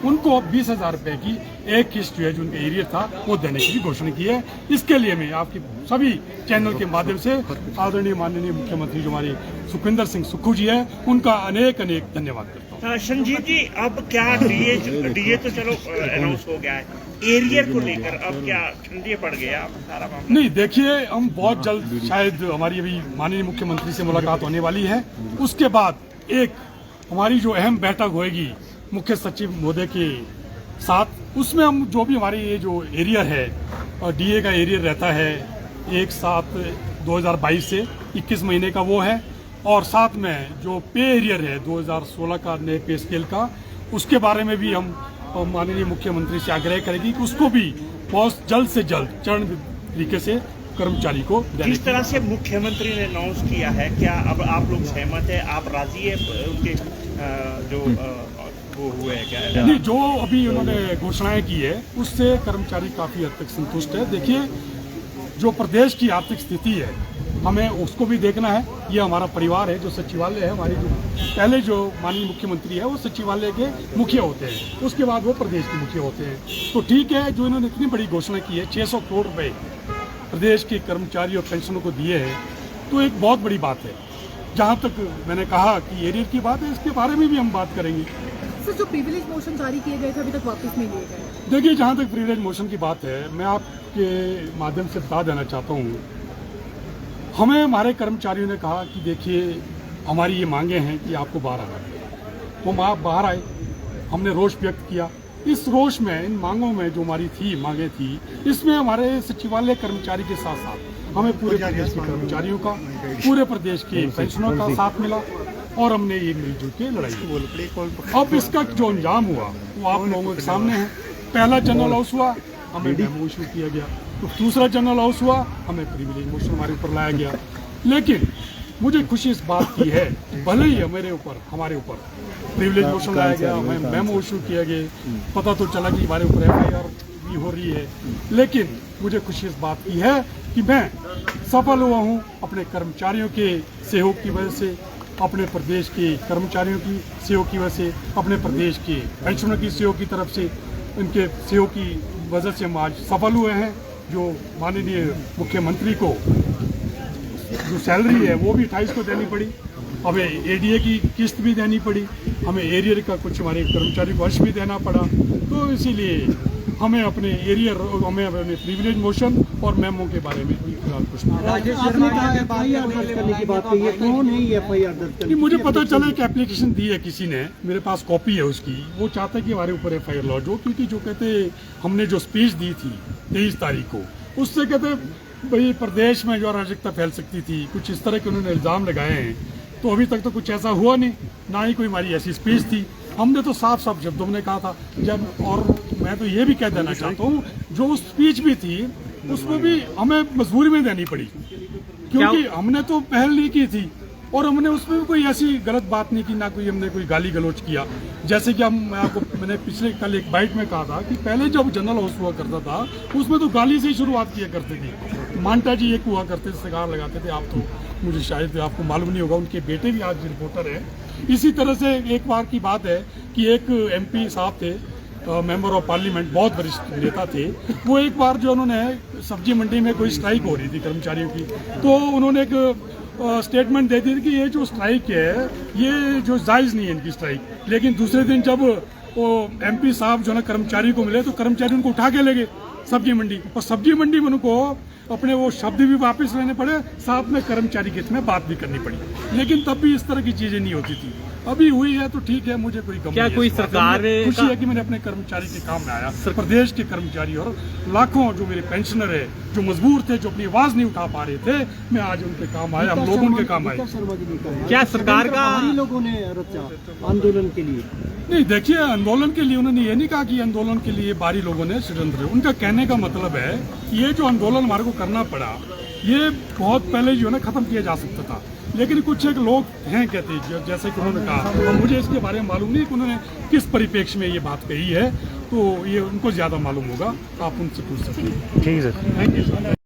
उनको 20,000 रुपए की एक किस्त जो है, जो उनका एरियर था, वो देने की भी घोषणा की है। इसके लिए मैं आपकी सभी चैनल के माध्यम से आदरणीय माननीय मुख्यमंत्री जो हमारे सुखविंदर सिंह सुक्खू जी है, उनका अनेक अनेक धन्यवाद करता हूँ। संजीव जी, अब क्या डीए तो चलो अनाउंस हो गया है, एरियर को लेकर अब क्या ठंडे पड़ गया आप सारा मामला? नहीं, देखिए, हम बहुत जल्द शायद हमारी अभी माननीय मुख्यमंत्री से मुलाकात होने वाली है। उसके बाद एक हमारी जो अहम बैठक होगी मुख्य सचिव महोदय के साथ, उसमें हम जो भी हमारे ये जो एरियर है, डीए का एरियर रहता है 1/7/2022 से 21 महीने का वो है, और साथ में जो पे एरियर है 2016 का नए पे स्केल का, उसके बारे में भी हम माननीय मुख्यमंत्री से आग्रह करेगी कि उसको भी बहुत जल्द से जल्द चरण तरीके से कर्मचारी को देने। जिस तरह से मुख्यमंत्री ने अनाउंस किया है, क्या अब आप लोग सहमत है, आप राजी है उनके जो वो हुए हैं क्या? नहीं, जो अभी उन्होंने घोषणाएं की है उससे कर्मचारी काफी हद तक संतुष्ट है। देखिए, जो प्रदेश की आर्थिक स्थिति है, हमें उसको भी देखना है। ये हमारा परिवार है, जो सचिवालय है, हमारी जो पहले जो माननीय मुख्यमंत्री है वो सचिवालय के मुखिया होते हैं, उसके बाद वो प्रदेश के मुखिया होते हैं। तो ठीक है, जो इन्होंने इतनी बड़ी घोषणा की है, 600 करोड़ रुपए प्रदेश के कर्मचारी और पेंशनों को दिए हैं, तो एक बहुत बड़ी बात है। जहाँ तक मैंने कहा कि एरियर की बात है, इसके बारे में भी हम बात करेंगे। सर, जो प्रिविलेज मोशन जारी किए गए थे अभी तक वापस नहीं लिए गए? देखिए, जहाँ तक प्रिविलेज मोशन की बात है, मैं आपके माध्यम से बता देना चाहता हूँ, हमें हमारे कर्मचारियों ने कहा कि देखिए, हमारी ये मांगे हैं कि आपको बाहर आना है। तो हम आप बाहर आए, हमने रोष व्यक्त किया। इस रोष में, इन मांगों में जो हमारी मांगे थी, इसमें हमारे सचिवालय कर्मचारी के साथ साथ हमें पूरे प्रदेश के कर्मचारियों का, पूरे प्रदेश के पेंशनों का साथ मिला, और हमने ये मिलजुल के लड़ाई की। अब इसका जो अंजाम हुआ वो आप लोगों के सामने है। पहला जनरल हाउस हुआ, हमें मेमो इशू किया गया। तो दूसरा जनरल हाउस हुआ, हमें प्रिविलेज मोशन हमारे ऊपर लाया गया। लेकिन मुझे खुशी इस बात की है, भले ही हमारे ऊपर प्रिविलेज मोशन लाया गया, हमें मेमो इशू किया गया, पता तो चला कि हमारे ऊपर FIR भी हो रही है, लेकिन मुझे खुशी इस बात की है कि मैं सफल हुआ हूँ अपने कर्मचारियों के सहयोग की वजह से, अपने प्रदेश के कर्मचारियों की सहयोग की वजह से, अपने प्रदेश के पेंशनरों की सहयोग की तरफ से, उनके सहयोग की वजह से हम आज सफल हुए हैं। जो माननीय मुख्यमंत्री को जो सैलरी है वो भी 28 को देनी पड़ी, हमें ADA की किस्त भी देनी पड़ी, हमें एरियर का कुछ हमारे कर्मचारी को वर्ष भी देना पड़ा। तो इसीलिए हमें अपने एरियर, हमें अपने प्रिविलेज मोशन और मेमो के बारे में कुछ नहीं। मुझे पता चला कि एप्लीकेशन दी है किसी ने, मेरे पास कॉपी है उसकी, वो चाहता है कि हमारे ऊपर FIR लॉन्च हो, क्योंकि जो कहते हमने जो स्पीच दी थी 23 तारीख को, उससे कहते भाई प्रदेश में जो अराजकता फैल सकती थी, कुछ इस तरह के उन्होंने इल्ज़ाम लगाए हैं। तो अभी तक तो कुछ ऐसा हुआ नहीं, ना ही कोई हमारी ऐसी स्पीच थी। हमने तो साफ साफ शब्दों में कहा था जब, और मैं तो ये भी कह देना चाहता हूँ, जो स्पीच भी थी उसमें भी हमें मजबूरी में देनी पड़ी, क्योंकि हमने तो पहल नहीं की थी, और हमने उसमें भी कोई ऐसी गलत बात नहीं की, ना कोई हमने कोई गाली गलौज किया। जैसे कि मैंने पिछले कल एक बाइट में कहा था कि पहले जब जनरल हाउस हुआ करता था उसमें तो गाली से ही शुरुआत किया करते थे। मांटा जी एक हुआ करते थे, सिगार लगाते थे, आप तो मुझे शायद आपको मालूम नहीं होगा, उनके बेटे भी आज रिपोर्टर है। इसी तरह से एक बार की बात है कि एक MP साहब थे, मेंबर ऑफ पार्लियामेंट, बहुत वरिष्ठ नेता थे, वो एक बार जो उन्होंने सब्जी मंडी में कोई स्ट्राइक हो रही थी कर्मचारियों की, तो उन्होंने एक स्टेटमेंट दे दी थी कि ये जो स्ट्राइक है ये जो जायज़ नहीं है इनकी स्ट्राइक। लेकिन दूसरे दिन जब वो MP साहब जो है कर्मचारी को मिले, तो कर्मचारी उनको उठा के ले गए सब्जी मंडी, और सब्जी मंडी में उनको अपने वो शब्द भी वापस लेने पड़े, साथ में कर्मचारी के हित में बात भी करनी पड़ी। लेकिन तब भी इस तरह की चीजें नहीं होती थी। अभी हुई है तो ठीक है, मुझे कोई क्या कोई सरकार खुशी है कि मैंने अपने कर्मचारी के काम में आया, प्रदेश के कर्मचारी और लाखों जो मेरे पेंशनर है, जो मजबूर थे, जो अपनी आवाज नहीं उठा पा रहे थे, मैं आज उनके काम आया, हम लोग उनके काम आए। क्या सरकार का लोगों ने रचा आंदोलन के लिए? नहीं, देखिए, आंदोलन के लिए उन्होंने ये नहीं कहा कि आंदोलन के लिए बाहरी लोगों ने षड्यंत्र। उनका कहने का मतलब है कि ये जो आंदोलन हमारे को करना पड़ा, ये बहुत पहले जो है ना खत्म किया जा सकता था, लेकिन कुछ एक लोग हैं कहते, जैसे कि उन्होंने कहा, और मुझे इसके बारे में मालूम नहीं कि उन्होंने किस परिप्रेक्ष्य में ये बात कही है, तो ये उनको ज्यादा मालूम होगा, आप उनसे पूछ सकते हैं। ठीक है सर, थैंक यू सर।